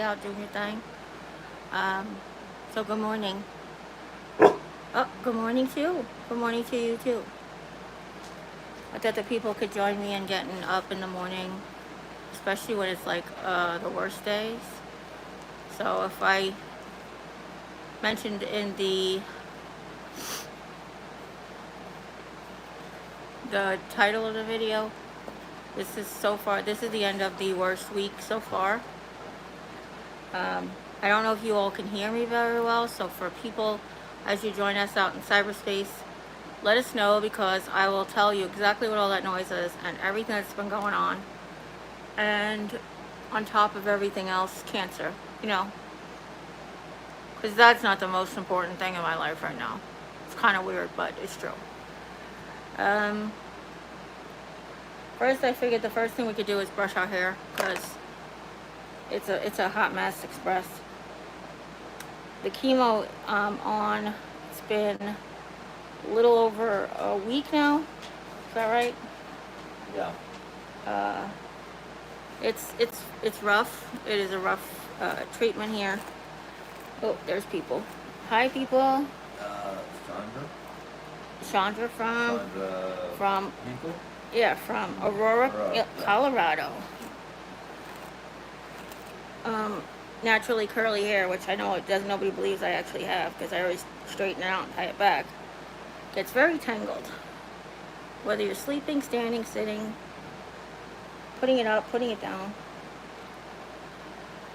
out doing your thing. Um, so good morning. Oh, good morning to you. Good morning to you too. I thought that people could join me in getting up in the morning, especially when it's like the worst days. So if I mentioned in the title of the video, this is so far. This is the end of the worst week so far. I don't know if you all can hear me very well. So for people, as you join us out in cyberspace, let us know because I will tell you exactly what all that noise is and everything that's been going on. And on top of everything else, cancer, you know, because that's not the most important thing in my life right now. It's kind of weird, but it's true. Um, First, I figured the first thing we could do is brush our hair because it's a hot mess express. The chemo on, it's been a little over a week now. Is that right? Yeah. Uh, it's rough. It is a rough treatment here. Oh, there's people. Hi, people. Sandra? Chandra Sandra from Hinkle? yeah, from Aurora, Yeah. Colorado. Um, Naturally curly hair, which I know it does. Nobody believes I actually have because I always straighten it out and tie it back. Gets very tangled. Whether you're sleeping, standing, sitting, putting it up, putting it down.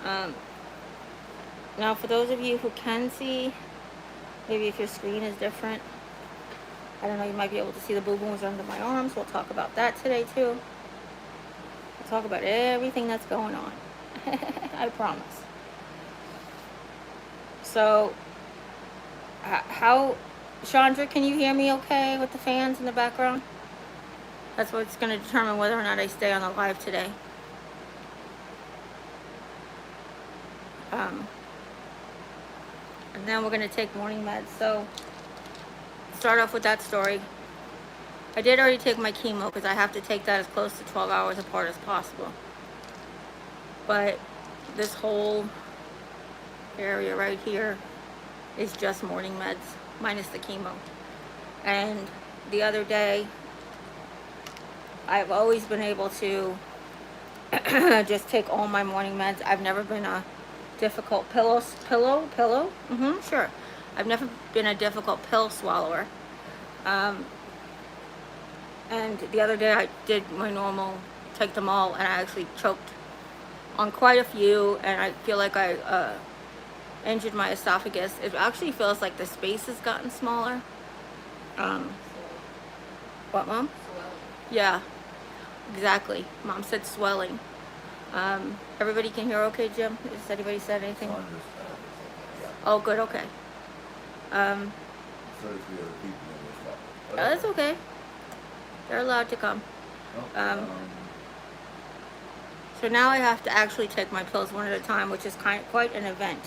Um, Now, for those of you who can see, maybe if your screen is different, I don't know, you might be able to see the boo-boos under my arms. We'll talk about that today, too. We'll talk about everything that's going on. I promise. So, how, Chandra, can you hear me okay with the fans in the background? That's what's going to determine whether or not I stay on the live today. Um, and then we're going to take morning meds. So, start off with that story. I did already take my chemo because I have to take that as close to 12 hours apart as possible. But this whole area right here is just morning meds minus the chemo. And the other day, I've always been able to just take all my morning meds. I've never been a difficult pillow. Sure. I've never been a difficult pill swallower. And the other day I did my normal take them all, and I actually choked on quite a few, and I feel like I injured my esophagus. It actually feels like the space has gotten smaller. Um, what, Mom? Yeah, exactly. Mom said swelling. Everybody can hear okay, Jim? Has anybody said anything? Oh, good, okay. Um, So there's the other people in this one. oh, that's okay. They're allowed to come. Oh, So now I have to actually take my pills one at a time, which is quite an event.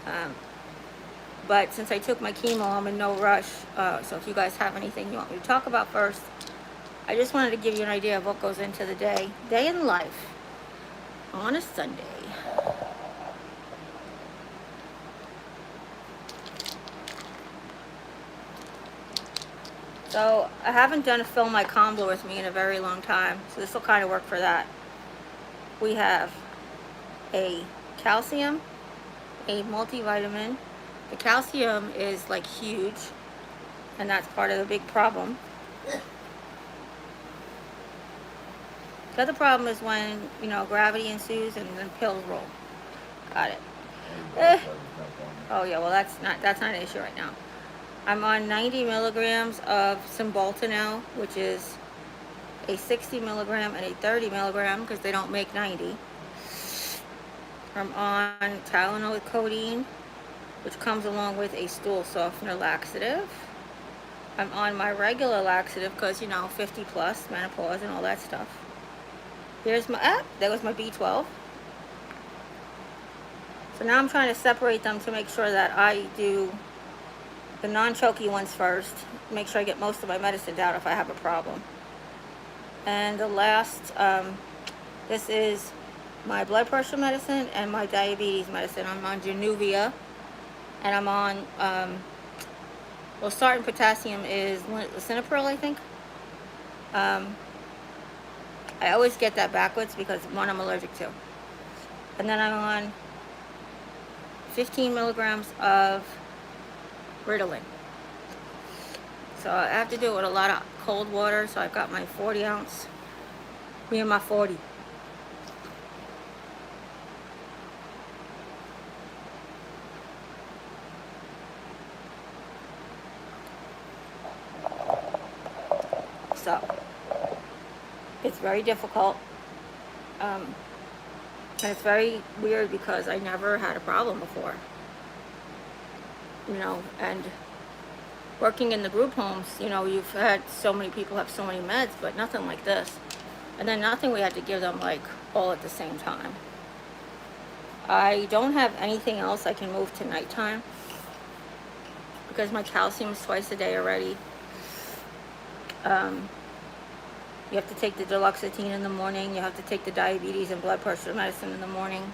Um, but since I took my chemo, I'm in no rush. So if you guys have anything you want me to talk about first, I just wanted to give you an idea of what goes into the day in life on a Sunday. So I haven't done a fill my combo with me in a very long time, so this will kind of work for that. We have a calcium, a multivitamin. The calcium is like huge, and that's part of the big problem. The other problem is when, gravity ensues and then pills roll. Got it. Oh yeah, well that's not an issue right now. I'm on 90 milligrams of Cymbalta now, which is a 60 milligram and a 30 milligram because they don't make 90. I'm on Tylenol with codeine, which comes along with a stool softener laxative. I'm on my regular laxative because, 50 plus, menopause and all that stuff. Here's my, that was my B12. So now I'm trying to separate them to make sure that I do the non-choky ones first. Make sure I get most of my medicine out if I have a problem. And the last, this is my blood pressure medicine and my diabetes medicine. I'm on Januvia, and I'm on, well, starting potassium is lisinopril, I think. Um, I always get that backwards because one I'm allergic to. And then I'm on 15 milligrams of Ritalin. So I have to do it with a lot of cold water. So I've got my 40 ounce, me and my 40. So it's very difficult. And it's very weird because I never had a problem before. You know, and working in the group homes, you know, you've had so many people have so many meds, but nothing like this. And then nothing we had to give them like all at the same time. I don't have anything else I can move to nighttime because my calcium is twice a day already. You have to take the duloxetine in the morning. You have to take the diabetes and blood pressure medicine in the morning.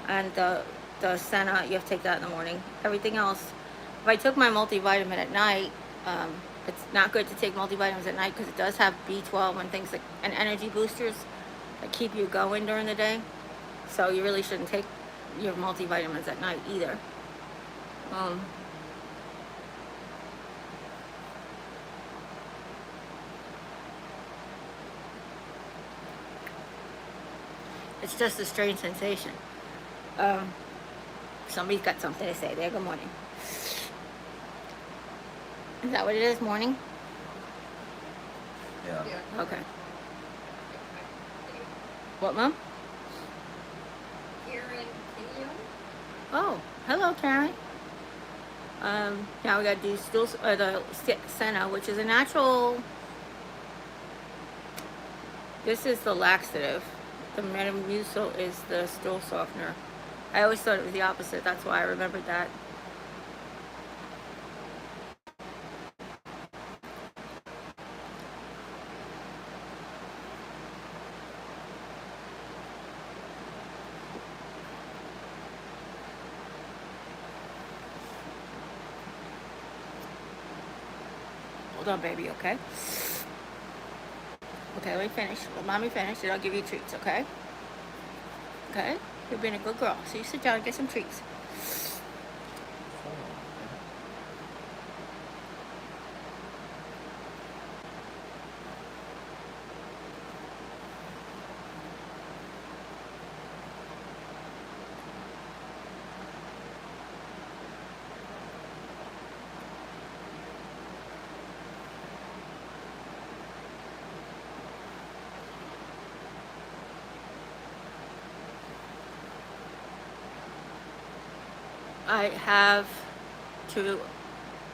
And the Senna, you have to take that in the morning. Everything else, if I took my multivitamin at night, it's not good to take multivitamins at night because it does have B12 and things like, and energy boosters that keep you going during the day. So you really shouldn't take your multivitamins at night either. It's just a strange sensation. Somebody's got something to say there. Good morning. Is that what it is? Morning? Yeah. Okay. What, Mom? Karen, Oh, hello, Karen. Now we got to do the Senna, which is a natural. This is the laxative. The Metamucil is the stool softener. I always thought it was the opposite. That's why I remembered that. Hold on, baby, okay? Okay, let me finish. Let mommy finish, and I'll give you treats, okay? Okay? You're being a good girl. So you sit down and get some treats. I have to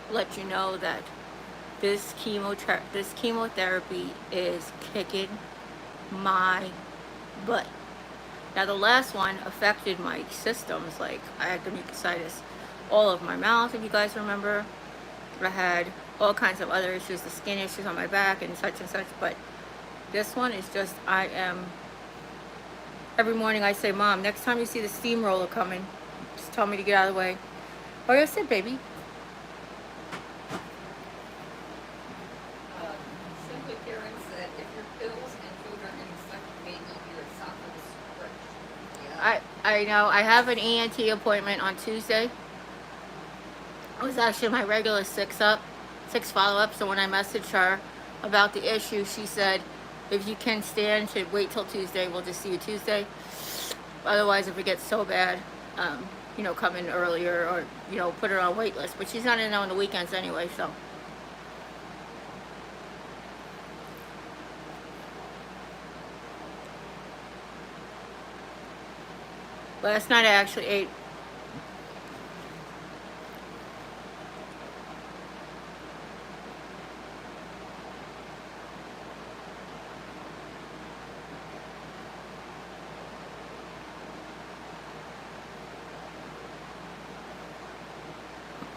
let you know that this chemotherapy is kicking my butt. Now the last one affected my systems, like I had the mucositis all of my mouth, if you guys remember. I had all kinds of other issues, the skin issues on my back and such, but this one is just, every morning I say, Mom, next time you see the steamroller coming, just tell me to get out of the way. Oh, yes, sit, baby. Simply Karen said, if your pills and food are getting stuck in me, your esophagus stretched. Yeah. I know. I have an ENT appointment on Tuesday. It was actually my regular 6 follow-up. So when I messaged her about the issue, she said, if you can stand to wait till Tuesday, we'll just see you Tuesday. Otherwise, if it gets so bad, you know, come in earlier or, you know, put her on wait list. But she's not in on the weekends anyway, so. Last night I actually ate.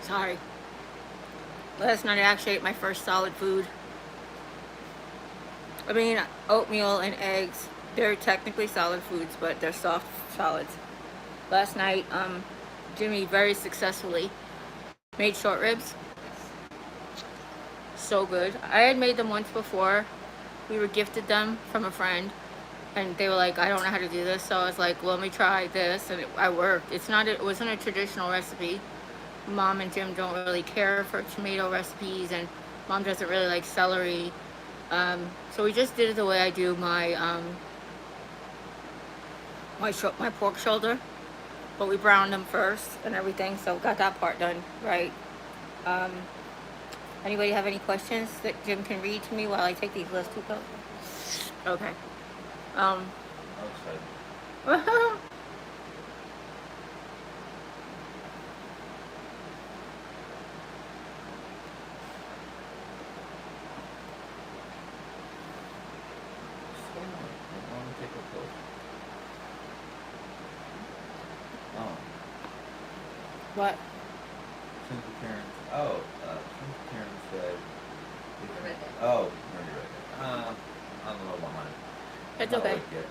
Sorry. Last night I actually ate my first solid food. I mean, oatmeal and eggs They're technically solid foods, but they're soft solids. Last night, Jimmy very successfully made short ribs. So good. I had made them once before. We were gifted them from a friend, and they were like, I don't know how to do this, so I was like, well, let me try this, and I worked. It wasn't a traditional recipe. Mom and Jim don't really care for tomato recipes, and Mom doesn't really like celery. So we just did it the way I do my pork shoulder, but we browned them first and everything, so got that part done right. Um, Anybody have any questions that Jim can read to me while I take these last two pills? Okay. Outside. Stay on. I want to take a pill. Oh, What? Cynthia Karen. Oh, Cynthia Karen said. I read that. Oh, no, you read it. I'm a little behind. It's Not okay. awake yet.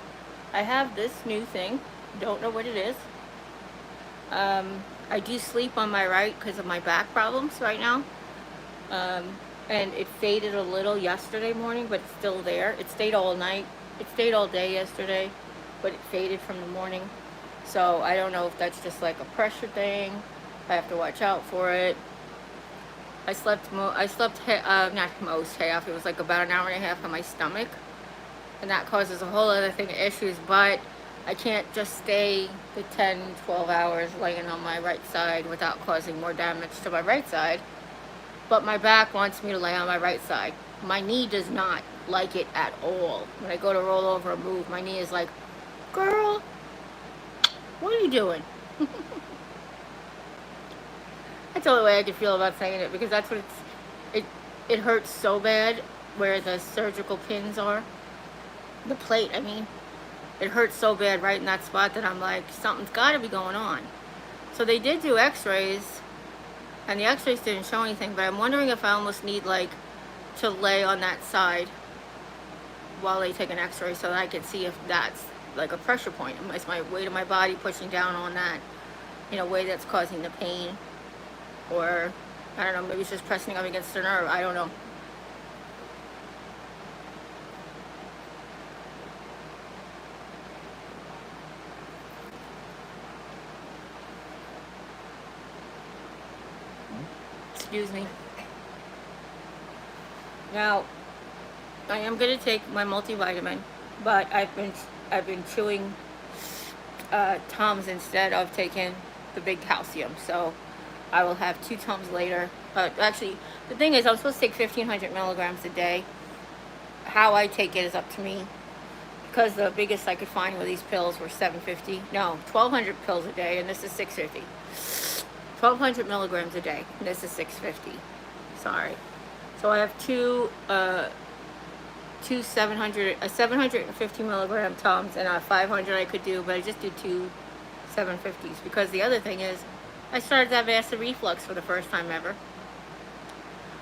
I have this new thing. Don't know what it is. I do sleep on my right because of my back problems right now. And it faded a little yesterday morning, but it's still there. It stayed all night. It stayed all day yesterday, but it faded from the morning. So I don't know if that's just like a pressure thing. I have to watch out for it. I slept not most half. It was like about an hour and a half on my stomach, and that causes a whole other thing of issues. But I can't just stay the 10, 12 hours laying on my right side without causing more damage to my right side. But my back wants me to lay on my right side. My knee does not like it at all. When I go to roll over or move, my knee is like, girl, what are you doing? That's the only way I can feel about saying it, because that's what it hurts so bad where the surgical pins are. The plate, I mean. It hurts so bad right in that spot that I'm like, something's got to be going on. So they did do x-rays, and the x-rays didn't show anything, but I'm wondering if I almost need like to lay on that side while they take an x-ray so that I can see if that's like a pressure point. Is my weight of my body pushing down on that in a way that's causing the pain? Or, I don't know, maybe it's just pressing up against the nerve. I don't know. Excuse me. Now, I am gonna take my multivitamin, but I've been chewing Tums instead of taking the big calcium. So I will have 2 Tums later. Actually, the thing is, I'm supposed to take 1,500 milligrams a day. How I take it is up to me, because the biggest I could find with these pills were 750. No, 1,200 pills a day, and this is 650. 1,200 milligrams a day, and this is 650. Sorry. So I have two 750 milligram Tums, and a 500 I could do, but I just did 2 750s, because the other thing is, I started to have acid reflux for the first time ever.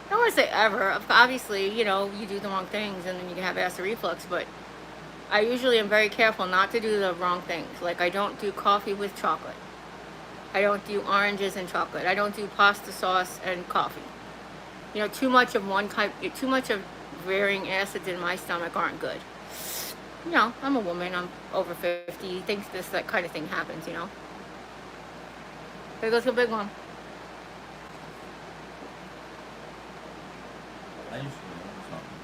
I don't want to say ever. Obviously, you know, you do the wrong things and then you can have acid reflux, but I usually am very careful not to do the wrong things. Like, I don't do coffee with chocolate. I don't do oranges and chocolate. I don't do pasta sauce and coffee. You know, too much of one type, too much of varying acids in my stomach aren't good. You know, I'm a woman, I'm over 50, thinks that kind of thing happens, you know. There goes the big one. I used to know something.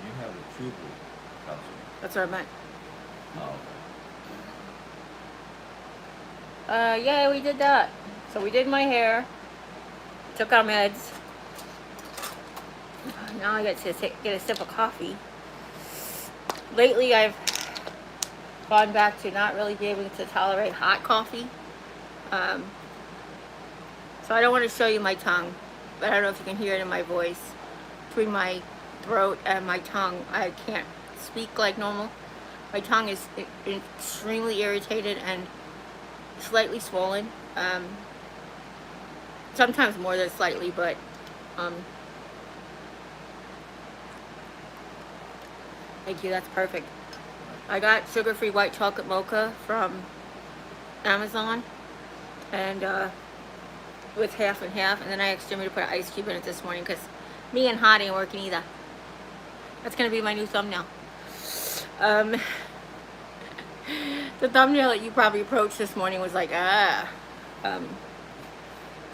You have a tube of calcium. That's what I meant. Oh, Yeah, we did that. So we did my hair, took our meds. Now I get to get a sip of coffee. Lately, I've gone back to not really being able to tolerate hot coffee. So I don't want to show you my tongue, but I don't know if you can hear it in my voice. Between my throat and my tongue, I can't speak like normal. My tongue is extremely irritated and slightly swollen. Sometimes more than slightly, but Thank you, that's perfect. I got sugar-free white chocolate mocha from Amazon, and with half and half, and then I asked Jimmy to put an ice cube in it this morning because me and hot ain't working either. That's gonna be my new thumbnail. The thumbnail that you probably approached this morning was like, so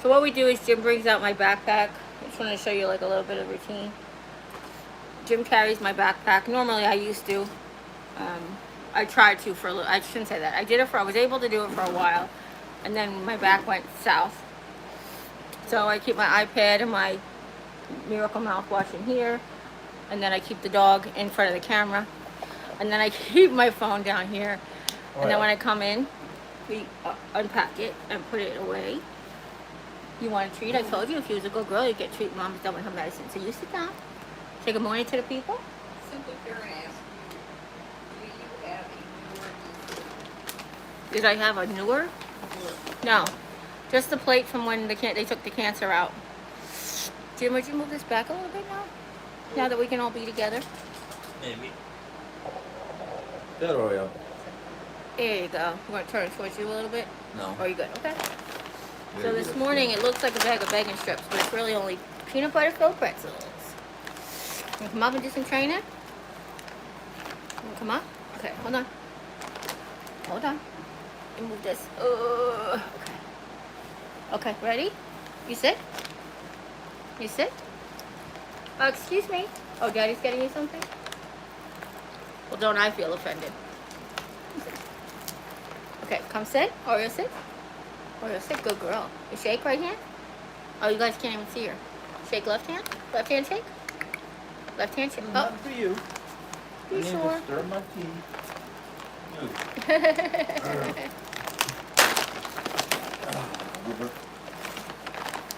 what we do is Jim brings out my backpack. I just want to show you like a little bit of routine. Jim carries my backpack. Normally I used to. I tried to for a little, I shouldn't say that. I was able to do it for a while, and then my back went south. So I keep my iPad and my Miracle mouthwash in here, and then I keep the dog in front of the camera, and then I keep my phone down here, and then when I come in, we unpack it and put it away. You want a treat? I told you if you was a good girl, you'd get a treat. Mom's done with her medicine. So you sit down. Say good morning to the people. Simply Karen asked you, do you have a newer Did I have a newer? No. Just the plate from when they took the cancer out. Jim, would you move this back a little bit now? Now that we can all be together? Maybe. Good, Oreo. There you go. You want to turn it towards you a little bit? No. Or are you good? Okay. So Very this good. morning it looks like a bag of bacon strips, but it's really only peanut butter filled pretzels. You come up and do some training? You come up? Okay, hold on. Hold on. Let me move this. Okay. Okay, ready? You sit? You sit? Oh, excuse me. Oh, Daddy's getting you something? Well, don't I feel offended? Okay, come sit. Oreo, sit. Oreo, sit. Good girl. You shake right hand? Oh, you guys can't even see her. Shake left hand? Left hand shake? Left hand shake? Oh, Nothing for you. you I need sure? to stir my tea.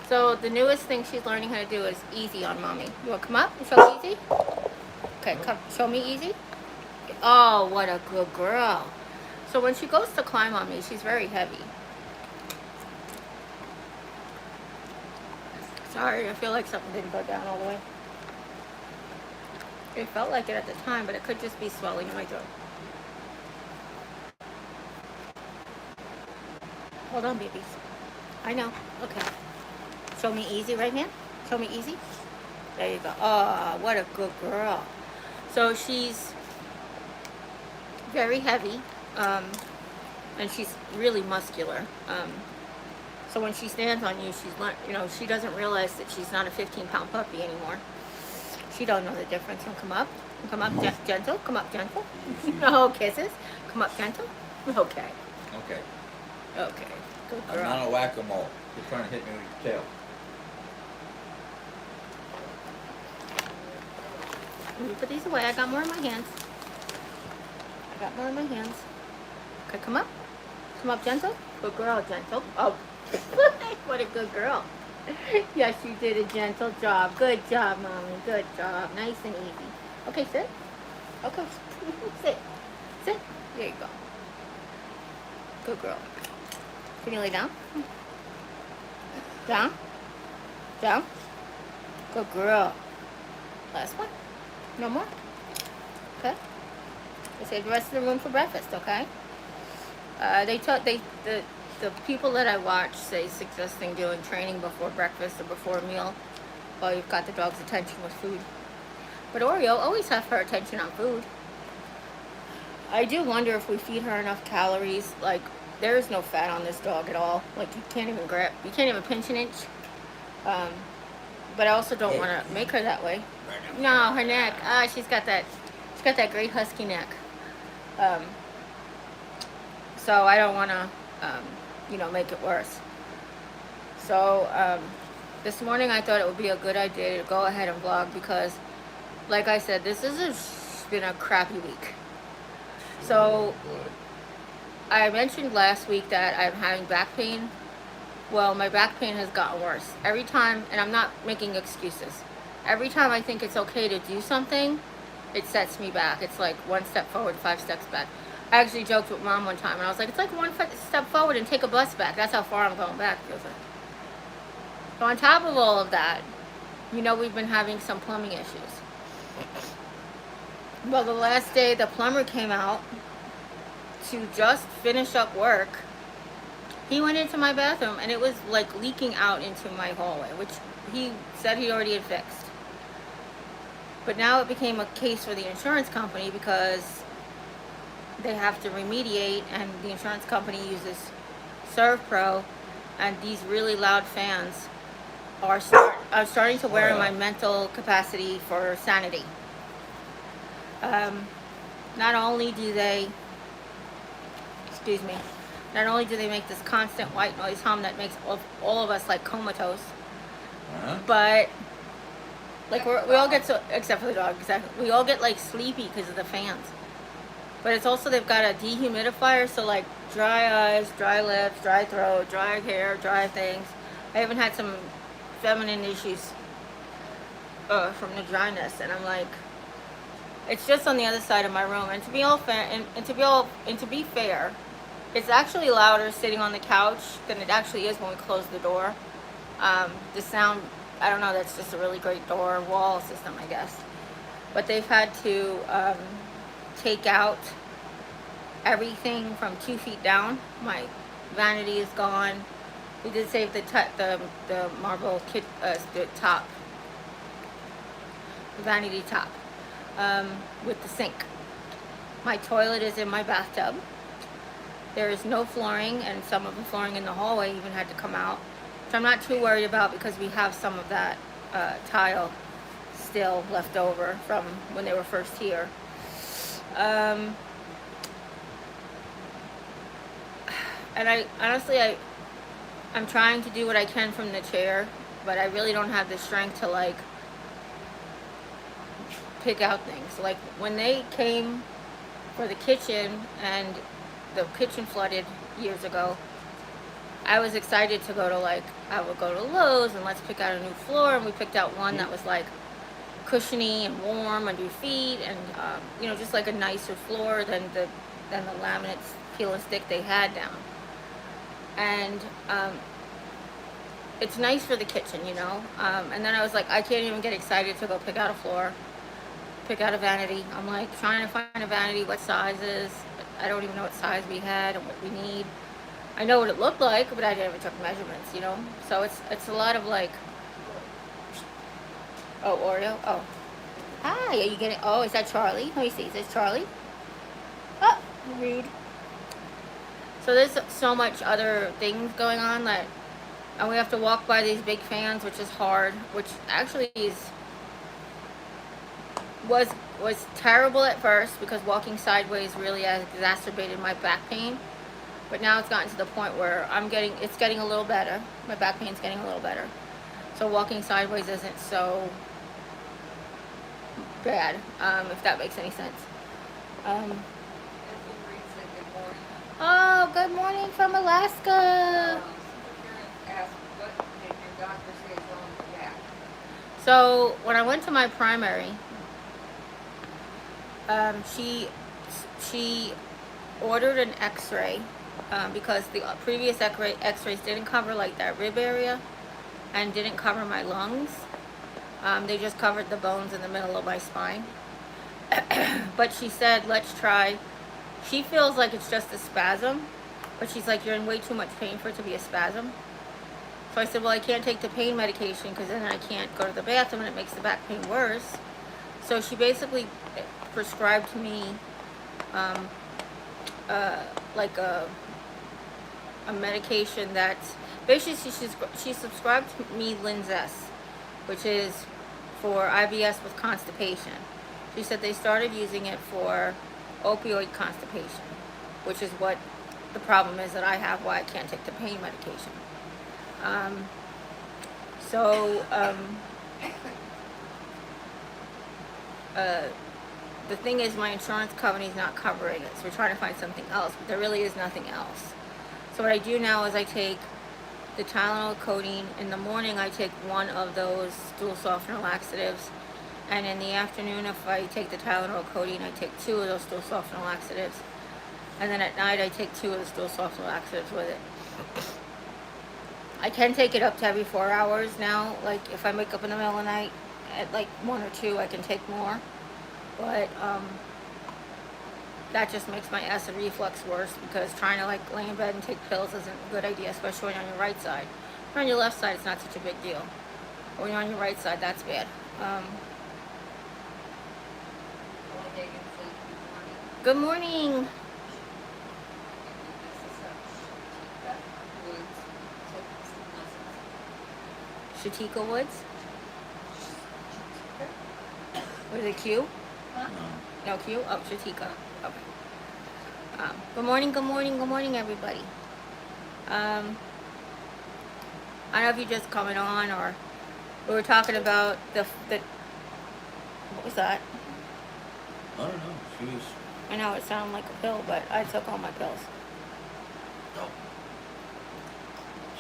So the newest thing she's learning how to do is easy on mommy. You want to come up and show me easy? Okay, come show me easy. Oh, what a good girl. So when she goes to climb on me, she's very heavy. Sorry, I feel like something didn't go down all the way. It felt like it at the time, but it could just be swelling in my throat. Hold on, babies. I know. Okay. Show me easy right hand. Show me easy. There you go. Oh, what a good girl. So she's very heavy, and she's really muscular. So when she stands on you, she doesn't realize that she's not a 15-pound puppy anymore. She don't know the difference. And come up, gentle. Come up, gentle. No kisses. Come up, gentle. Okay. Okay. Okay. Good I'm girl. not a whack-a-mole. You're trying to hit me with your tail. Let me put these away. I got more in my hands. Okay, come up. Come up, gentle. Good girl, gentle. Oh, what a good girl. Yes, you did a gentle job. Good job, Mommy. Good job. Nice and easy. Okay, sit. Okay, sit. Sit. There you go. Good girl. Can you lay down? Down. Down. Good girl. Last one. No more? Okay. I saved the rest of the room for breakfast, okay? The people that I watch say suggesting doing training before breakfast or before a meal while you've got the dog's attention with food. But Oreo always has her attention on food. I do wonder if we feed her enough calories. Like, there is no fat on this dog at all. Like, you can't even pinch an inch. But I also don't want to make her that way. No, her neck. She's got that great husky neck. So I don't want to, make it worse. So this morning I thought it would be a good idea to go ahead and vlog because, like I said, this has been a crappy week. So I mentioned last week that I'm having back pain. Well, my back pain has gotten worse. Every time, and I'm not making excuses, every time I think it's okay to do something, it sets me back. It's like 1 step forward, 5 steps back. I actually joked with Mom one time, and I was like, it's like 1 step forward and take a bus back. That's how far I'm going back, feels like. So on top of all of that, we've been having some plumbing issues. Well, the last day the plumber came out to just finish up work, he went into my bathroom and it was like leaking out into my hallway, which he said he already had fixed. But now it became a case for the insurance company because they have to remediate, and the insurance company uses ServPro, and these really loud fans are starting to wear on my mental capacity for sanity. Not only do they, excuse me, not only do they make this constant white noise hum that makes all of us like comatose, but like we all get so, except for the dog, exactly. We all get like sleepy because of the fans. But it's also, they've got a dehumidifier, so like dry eyes, dry lips, dry throat, dry hair, dry things. I even had some feminine issues from the dryness, and I'm like, it's just on the other side of my room. And to be all fair, and to be fair, it's actually louder sitting on the couch than it actually is when we close the door. The sound, I don't know, that's just a really great door wall system, I guess. But they've had to take out everything from 2 feet down. My vanity is gone. We did save the marble kit, the top, the vanity top, with the sink. My toilet is in my bathtub. There is no flooring, and some of the flooring in the hallway even had to come out, which I'm not too worried about because we have some of that tile still left over from when they were first here. And I honestly, I'm trying to do what I can from the chair, but I really don't have the strength to like pick out things. Like when they came for the kitchen and the kitchen flooded years ago, I was excited to go to I would go to Lowe's and let's pick out a new floor, and we picked out one that was like cushiony and warm under your feet, and just like a nicer floor than the laminate peel and stick they had down. And it's nice for the kitchen, and then I was like, I can't even get excited to go pick out a floor, pick out a vanity. I'm like trying to find a vanity, what sizes. I don't even know what size we had and what we need. I know what it looked like, but I never took measurements, So it's a lot of like, oh, Oreo, oh. Hi, are you getting, oh, is that Charlie? Let me see, is this Charlie? Oh, rude. So there's so much other things going on and we have to walk by these big fans, which is hard, which actually was terrible at first because walking sideways really exacerbated my back pain. But now it's gotten to the point where it's getting a little better. My back pain's getting a little better. So walking sideways isn't so bad, if that makes any sense. Oh, good morning from Alaska. So when I went to my primary, she ordered an x-ray because the previous x-rays didn't cover like that rib area and didn't cover my lungs. They just covered the bones in the middle of my spine. But she said, let's try. She feels like it's just a spasm, but she's like, you're in way too much pain for it to be a spasm. So I said, well, I can't take the pain medication because then I can't go to the bathroom and it makes the back pain worse. So she basically prescribed me like a medication that's basically, she subscribed to me Linzess, which is for IBS with constipation. She said they started using it for opioid constipation, which is what the problem is that I have, why I can't take the pain medication. The thing is, my insurance company's not covering it, so we're trying to find something else, but there really is nothing else. So what I do now is I take the Tylenol codeine. In the morning, I take one of those stool softener laxatives, and in the afternoon, if I take the Tylenol codeine, I take 2 of those stool softener laxatives, and then at night, I take 2 of the stool softener laxatives with it. I can take it up to every 4 hours now. Like if I wake up in the middle of the night at like 1 or 2, I can take more. but that just makes my acid reflux worse because trying to like lay in bed and take pills isn't a good idea, especially when you're on your right side. When you're on your left side, it's not such a big deal. But when you're on your right side, that's bad. Good morning. Shatika Woods. Was it Q? Huh? No. No Q? Oh, Shatika. Okay. Good morning, good morning, good morning, everybody. I don't know if you just coming on or we were talking about the what was that? I don't know. She was. I know it sounded like a pill, but I took all my pills. No.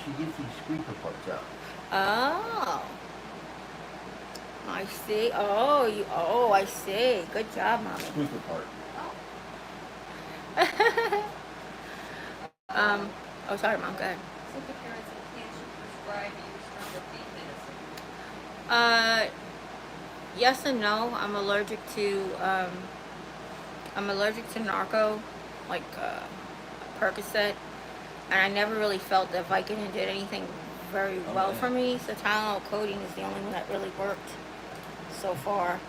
She gets these squeaker parts out. Oh. I see. Oh, I see. Good job, mommy. Squeaker part. Oh, sorry, mom. Go ahead. So the parents said, can't you prescribe you stronger pain medicine? Yes and no. I'm allergic to narco, like Percocet, and I never really felt that Vicodin did anything very well Okay. for me. So Tylenol codeine is the only one that really worked so far.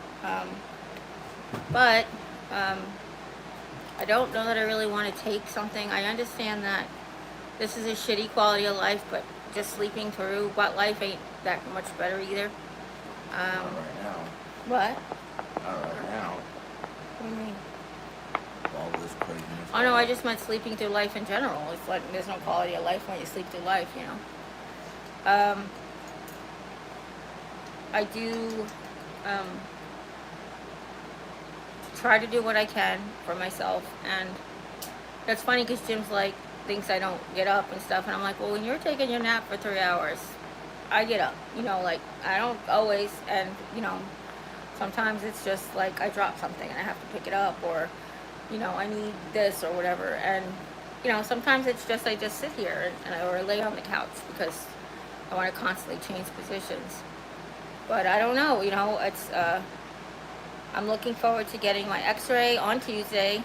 But I don't know that I really want to take something. I understand that this is a shitty quality of life, but just sleeping through what life ain't that much better either. Not right now. What? Not right now. What do you mean? All this craziness. Oh no, I just meant sleeping through life in general. It's like there's no quality of life when you sleep through life, you know. I do try to do what I can for myself, and that's funny because Jim's like thinks I don't get up and stuff, and I'm like, well, when you're taking your nap for 3 hours, I get up, you know, like I don't always, and you know, sometimes it's just like I drop something and I have to pick it up, or you know, I need this or whatever, and you know, sometimes it's just I just sit here or lay on the couch because I want to constantly change positions. But I don't know, you know, it's I'm looking forward to getting my x-ray on Tuesday.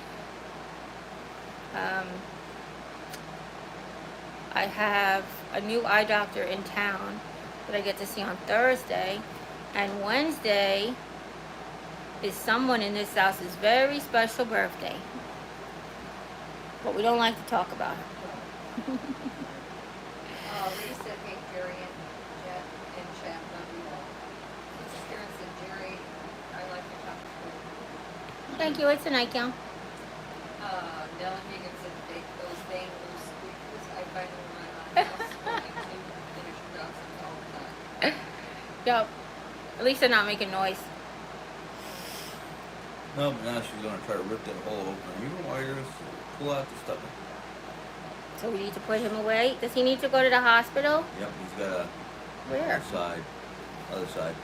I have a new eye doctor in town that I get to see on Thursday, and Wednesday is someone in this house's very special birthday. But we don't like to talk about it. Lisa said, hey, Jeri-Ann, Jet, and Chad, love you all. Mrs. Karen said, Jerry, I like your top school. Thank you, it's a nightgown. Nella Hagan said, those dang little squeakers, I find them around my house, wanting to finish dozens all the time. Yep. At least they're not making noise. No, but now she's gonna try to rip that hole open. You know wires, pull out the stuff. So we need to put him away. Does he need to go to the hospital? Yep, he's got a Where? other side.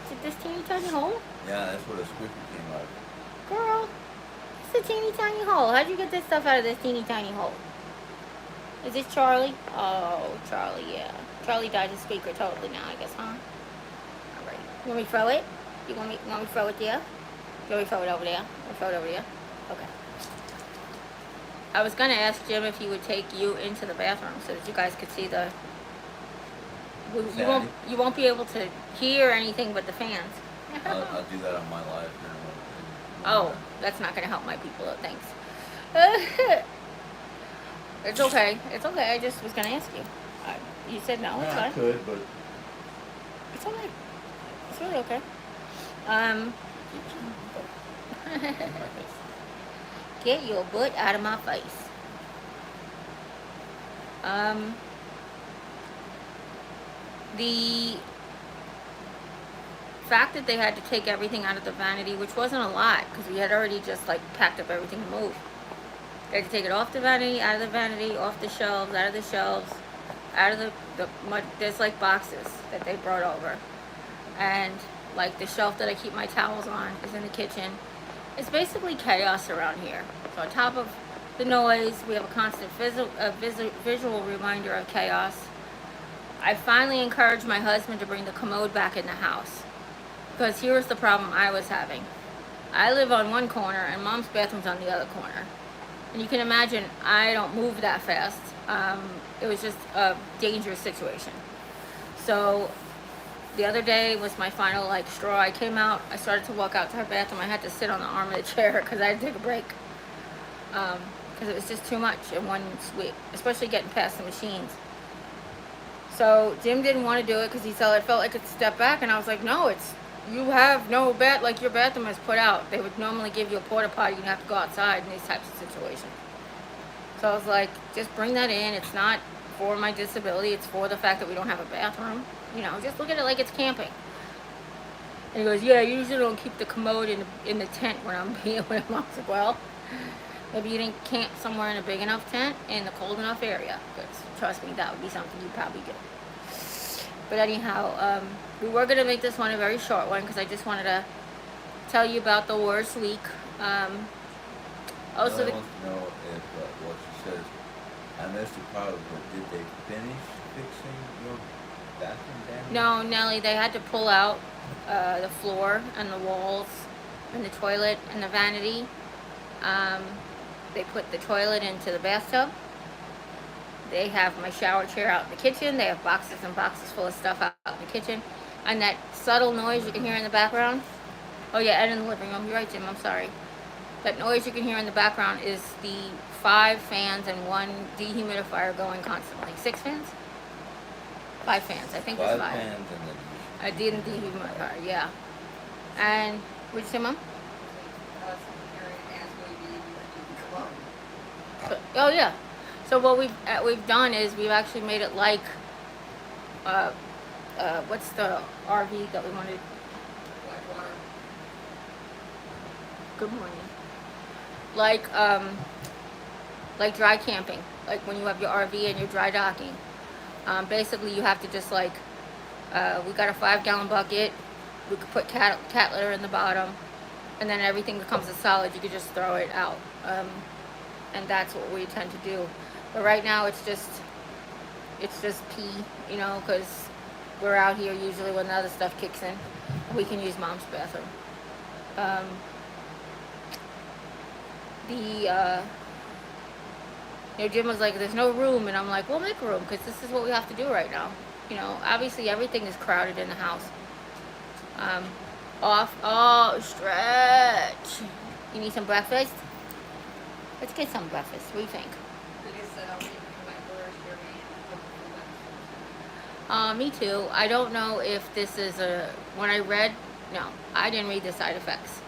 Is it this teeny tiny hole? Yeah, that's where the squeaker came out. Girl, it's a teeny tiny hole. How'd you get this stuff out of this teeny tiny hole? Is this Charlie? Oh, Charlie, yeah. Charlie died his squeaker totally now, I guess, huh? Alright. You want me to throw it? You want me to throw it there? You want me to throw it over there? I'll throw it over there? Okay. I was gonna ask Jim if he would take you into the bathroom so that you guys could see the... You won't be able to hear anything but the fans. I'll do that on my live here. Oh, that's not gonna help my people out, thanks. It's okay. It's okay. I just was gonna ask you. You said no. It's Yeah, I fine. could, but It's okay. It's really okay. Get your butt out of my face. The fact that they had to take everything out of the vanity, which wasn't a lot, because we had already just like packed up everything to move. They had to take it off the vanity, out of the vanity, off the shelves, out of the shelves, out of the mud. There's like boxes that they brought over, and like the shelf that I keep my towels on is in the kitchen. It's basically chaos around here. So on top of the noise, we have a constant visual reminder of chaos. I finally encouraged my husband to bring the commode back in the house. Because here's the problem I was having. I live on one corner and mom's bathroom's on the other corner. And you can imagine I don't move that fast. It was just a dangerous situation. So the other day was my final like straw. I came out, I started to walk out to her bathroom. I had to sit on the arm of the chair because I had to take a break. Because it was just too much in one sweep, especially getting past the machines. So Jim didn't want to do it because he said it felt like it's a step back, and I was like, no, you have no like your bathroom is put out. They would normally give you a porta potty, you have to go outside in these types of situations. So I was like, just bring that in. It's not for my disability. It's for the fact that we don't have a bathroom. You know, just look at it like it's camping. And he goes, yeah, you usually don't keep the commode in the tent when I'm being with him. I was like, well, maybe you didn't camp somewhere in a big enough tent in the cold enough area. Because trust me, that would be something you'd probably do. But anyhow, we were going to make this one a very short one because I just wanted to tell you about the worst week. Also, I want to know if what she says, I missed a part of it, but did they finish fixing your bathroom damage? no, Nelly, they had to pull out the floor and the walls and the toilet and the vanity. They put the toilet into the bathtub. They have my shower chair out in the kitchen. They have boxes and boxes full of stuff out in the kitchen. And that subtle noise you can hear in the background. Oh yeah, and in the living room. You're right, Jim. I'm sorry. That noise you can hear in the background is the 5 fans and 1 dehumidifier going constantly. 6 fans? 5 fans. I think there's 5. 5 fans and then... I did a dehumidifier, yeah. And, what'd you say, Mom? Oh yeah. So what we've done is we've actually made it like what's the RV that we wanted? Good morning. Like dry camping, like when you have your RV and you're dry docking. Basically, you have to just like we got a 5-gallon bucket. We could put cat litter in the bottom, and then everything becomes a solid. You could just throw it out. And that's what we tend to do. But right now it's just pee, you know, because we're out here usually when the other stuff kicks in. We can use mom's bathroom. Jim was like, there's no room, and I'm like, we'll make room because this is what we have to do right now. You know, obviously everything is crowded in the house. Stretch. You need some breakfast? Let's get some breakfast. What do you think? Me too. I don't know if this is when I read, no, I didn't read the side effects.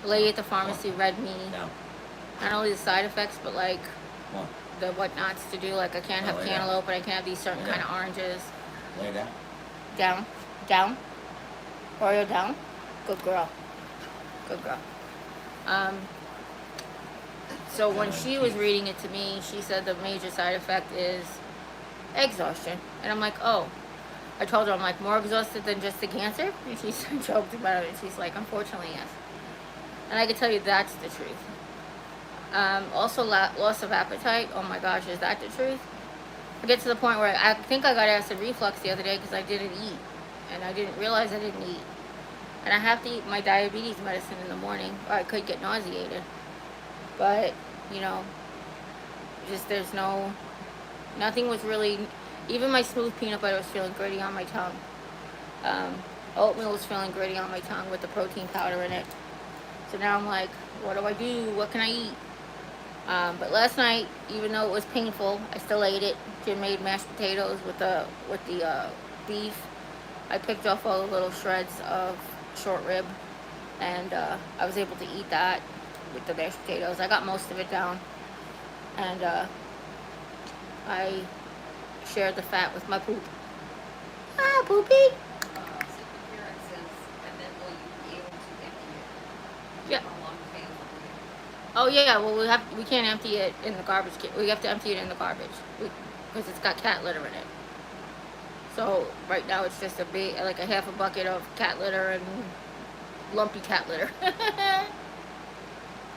The lady at the pharmacy read me, No. not only the side effects, but like One. the whatnots to do. Like I can't have Oh, yeah. cantaloupe, and I can't have these certain Yeah. kind of oranges. Lay down. Down. Oreo down. Good girl. Good girl. So when she was reading it to me, she said the major side effect is exhaustion. And I'm like, oh. I told her, I'm like, more exhausted than just the cancer? And she joked about it. And she's like, unfortunately, yes. And I can tell you that's the truth. Also, loss of appetite. Oh my gosh, is that the truth? I get to the point where I think I got acid reflux the other day because I didn't eat. And I didn't realize I didn't eat. And I have to eat my diabetes medicine in the morning or I could get nauseated. But, you know, just nothing was really, even my smooth peanut butter was feeling gritty on my tongue. Oatmeal was feeling gritty on my tongue with the protein powder in it. So now I'm like, what do I do? What can I eat? But last night, even though it was painful, I still ate it. Jim made mashed potatoes with the beef. I picked off all the little shreds of short rib, and I was able to eat that with the mashed potatoes. I got most of it down, and I shared the fat with my poop. Ah, poopy! Yeah. Oh yeah, well we can't empty it in the garbage can. We have to empty it in the garbage because it's got cat litter in it. So right now it's just like a half a bucket of cat litter and lumpy cat litter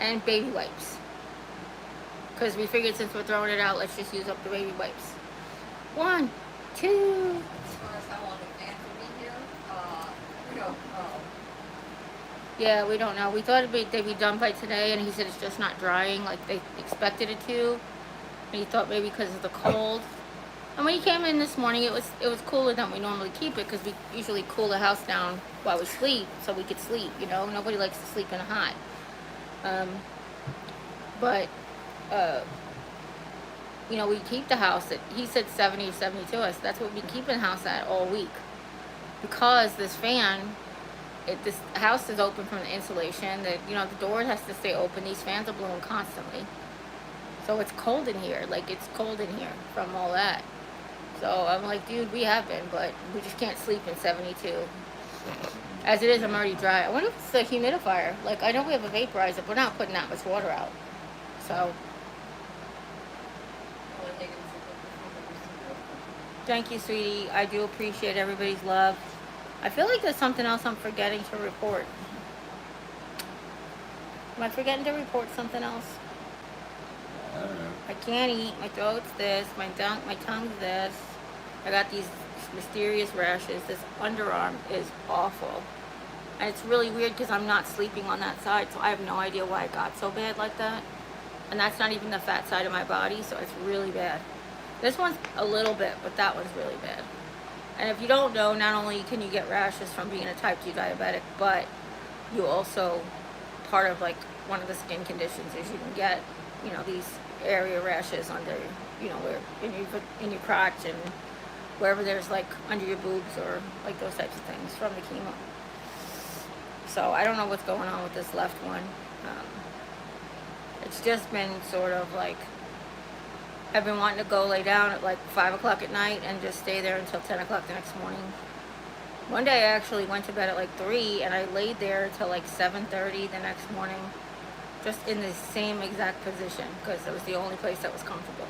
and baby wipes. Because we figured since we're throwing it out, let's just use up the baby wipes. 1, 2. As far as how long the fans will be here, we don't know. Yeah, we don't know. We thought they'd be done by today, and he said it's just not drying like they expected it to. And he thought maybe because of the cold. And when he came in this morning, it was cooler than we normally keep it because we usually cool the house down while we sleep so we could sleep. You know, nobody likes to sleep in a hot. Um, but you know, we keep the house at, he said 70 or 72. I said that's what we've been keeping the house at all week because this fan. This house is open from the insulation. The door has to stay open. These fans are blowing constantly. So it's cold in here. Like, it's cold in here from all that. So I'm like, dude, we have been, but we just can't sleep in 72. As it is, I'm already dry. I wonder if it's the humidifier. Like, I know we have a vaporizer, but we're not putting that much water out. So, thank you, sweetie. I do appreciate everybody's love. I feel like there's something else I'm forgetting to report. Am I forgetting to report something else? I don't know. I can't eat. My throat's this. My tongue's this. I got these mysterious rashes. This underarm is awful. And it's really weird because I'm not sleeping on that side, so I have no idea why it got so bad like that. And that's not even the fat side of my body, so it's really bad. This one's a little bit, but that one's really bad. And if you don't know, not only can you get rashes from being a type 2 diabetic, but you also, part of like one of the skin conditions is you can get, these area rashes under, where in your crotch and wherever there's like under your boobs or like those types of things from the chemo. So I don't know what's going on with this left one. It's just been sort of like, I've been wanting to go lay down at like 5 o'clock at night and just stay there until 10 o'clock the next morning. One day I actually went to bed at like 3 and I laid there till like 7:30 the next morning, just in the same exact position because it was the only place that was comfortable.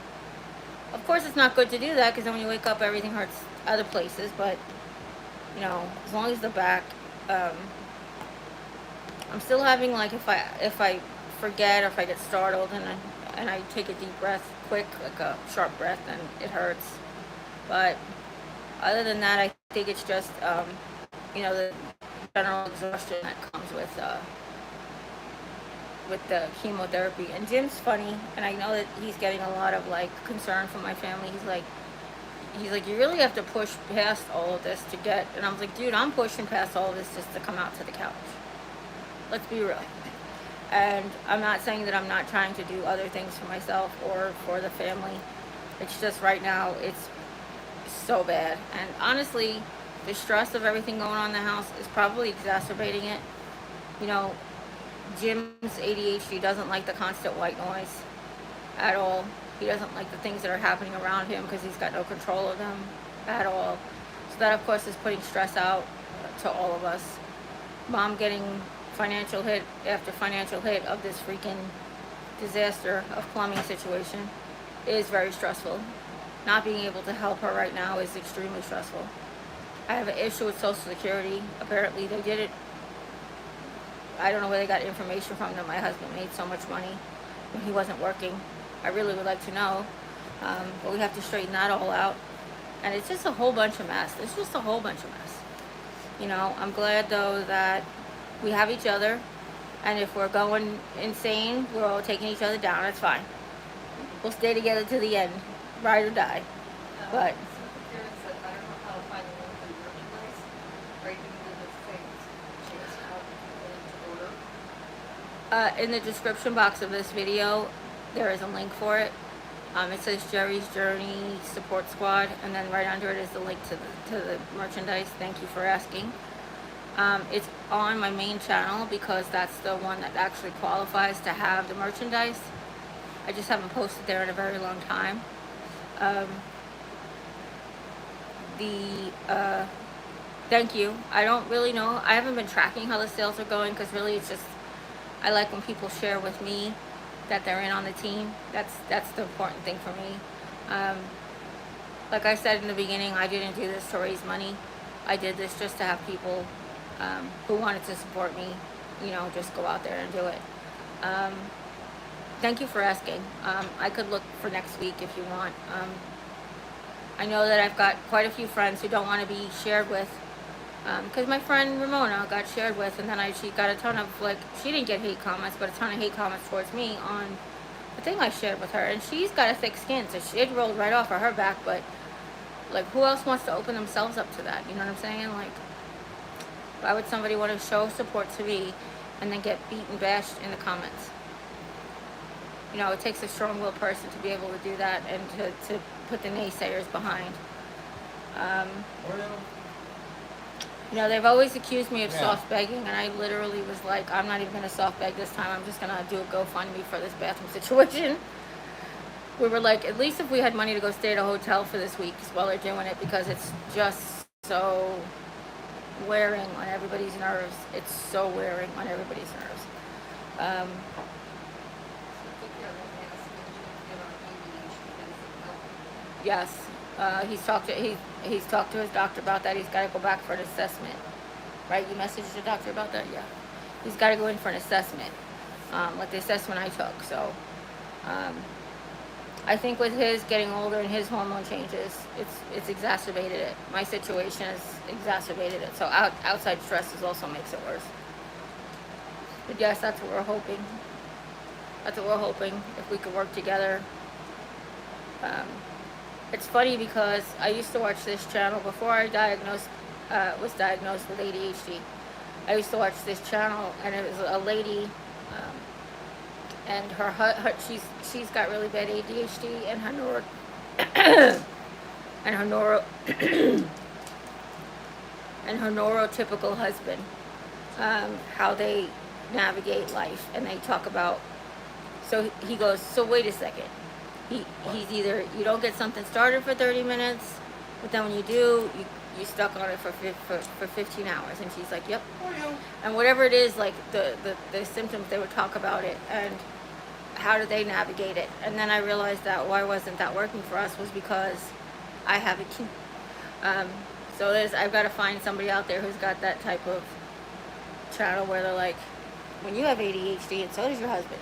Of course it's not good to do that because then when you wake up everything hurts other places, but as long as the back, I'm still having like if I forget or if I get startled and I take a deep breath quick, like a sharp breath, and it hurts. But other than that, I think it's just the general exhaustion that comes with the chemotherapy. And Jim's funny, and I know that he's getting a lot of like concern from my family. He's like you really have to push past all of this to get. And I was like, dude, I'm pushing past all of this just to come out to the couch. Let's be real. And I'm not saying that I'm not trying to do other things for myself or for the family. It's just right now it's so bad. And honestly, the stress of everything going on in the house is probably exacerbating it. Jim's ADHD doesn't like the constant white noise at all. He doesn't like the things that are happening around him because he's got no control of them at all. So that, of course, is putting stress out to all of us. Mom getting financial hit after financial hit of this freaking disaster of plumbing situation is very stressful. Not being able to help her right now is extremely stressful. I have an issue with Social Security. Apparently they did it. I don't know where they got information from that my husband made so much money when he wasn't working. I really would like to know. But we have to straighten that all out. And it's just a whole bunch of mess. It's just a whole bunch of mess. I'm glad though that we have each other, and if we're going insane, we're all taking each other down. That's fine. We'll stay together to the end, ride or die. But Karen said, I don't know how to find the link for the merchandise. Right, you can do the things. She has how to order. in the description box of this video, there is a link for it. It says Jerry's Journey Support Squad, and then right under it is the link to the merchandise. Thank you for asking. It's on my main channel because that's the one that actually qualifies to have the merchandise. I just haven't posted there in a very long time. Thank you. I don't really know. I haven't been tracking how the sales are going because really it's just, I like when people share with me that they're in on the team. That's the important thing for me. Like I said in the beginning, I didn't do this to raise money. I did this just to have people who wanted to support me, just go out there and do it. Thank you for asking. I could look for next week if you want. I know that I've got quite a few friends who don't want to be shared with Because my friend Ramona got shared with, and then she got a ton of, like, she didn't get hate comments, but a ton of hate comments towards me on the thing I shared with her. And she's got a thick skin, so it rolled right off of her back. But, like, who else wants to open themselves up to that? You know what I'm saying? Like, why would somebody want to show support to me and then get beaten, bashed in the comments? You know, it takes a strong-willed person to be able to do that and to put the naysayers behind. Oreo? You know, they've always accused me of Yeah. soft begging, and I literally was like, I'm not even going to soft beg this time. I'm just going to do a GoFundMe for this bathroom situation. We were like, at least if we had money to go stay at a hotel for this week while they're doing it, because it's just so wearing on everybody's nerves. It's so wearing on everybody's nerves. So take care of that mask and get on ADHD medicine help. Yes, he's talked to his doctor about that. He's got to go back for an assessment. Right? You messaged the doctor about that? Yeah. He's got to go in for an assessment, like the assessment I took. So, I think with his getting older and his hormone changes, it's exacerbated it. My situation has exacerbated it. So outside stresses also makes it worse. But yes, that's what we're hoping. That's what we're hoping, if we could work together. It's funny because I used to watch this channel before I was diagnosed with ADHD. I used to watch this channel, and it was a lady, and she's got really bad ADHD, and her neuro and her neuro and her neurotypical husband, how they navigate life, and they talk about. So he goes, so wait a second. He's either, you don't get something started for 30 minutes, but then when you do, you stuck on it for 15 hours. And she's like, yep. Oreo? And whatever it is, like the symptoms, they would talk about it and how did they navigate it. And then I realized that why wasn't that working for us was because I have it too. So I've got to find somebody out there who's got that type of channel where they're like, when you have ADHD and so does your husband.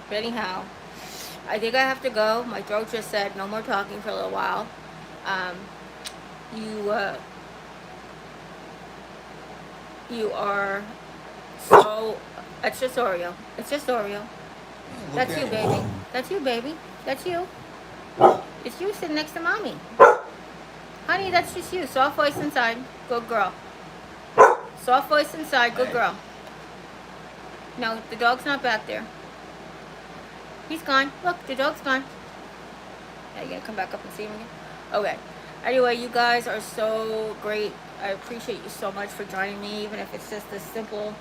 But anyhow, I think I have to go. My throat just said no more talking for a little while. You are so. It's just Oreo. It's just Oreo. That's you, baby. That's you, baby. That's you. It's you sitting next to mommy. Honey, that's just you. Soft voice inside. Good girl. Soft voice inside. Good girl. No, the dog's not back there. He's gone. Look, the dog's gone. Are you gonna come back up and see him again? Okay. Anyway, you guys are so great. I appreciate you so much for joining me, even if it's just a simple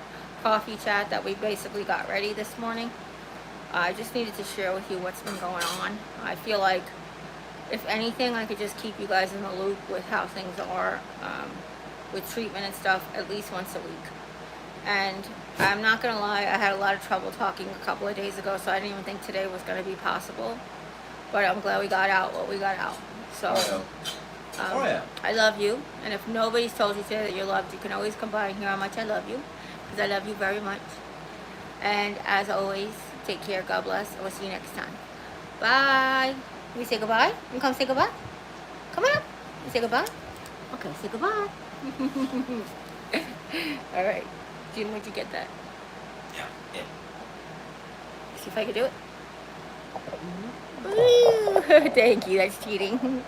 coffee chat that we basically got ready this morning. I just needed to share with you what's been going on. I feel like, if anything, I could just keep you guys in the loop with how things are with treatment and stuff at least once a week. And I'm not going to lie, I had a lot of trouble talking a couple of days ago, so I didn't even think today was going to be possible. But I'm glad we got out what we got out. So, I love you. And if nobody's told you today that you're loved, you can always come by and hear how much I love you. Because I love you very much. And as always, take care, God bless, and we'll see you next time. Bye. We say goodbye? You come say goodbye? Come on up. You say goodbye? Okay, say goodbye. All right. Jim, would you get that? Yeah. See if I can do it. Ooh, thank you. That's cheating.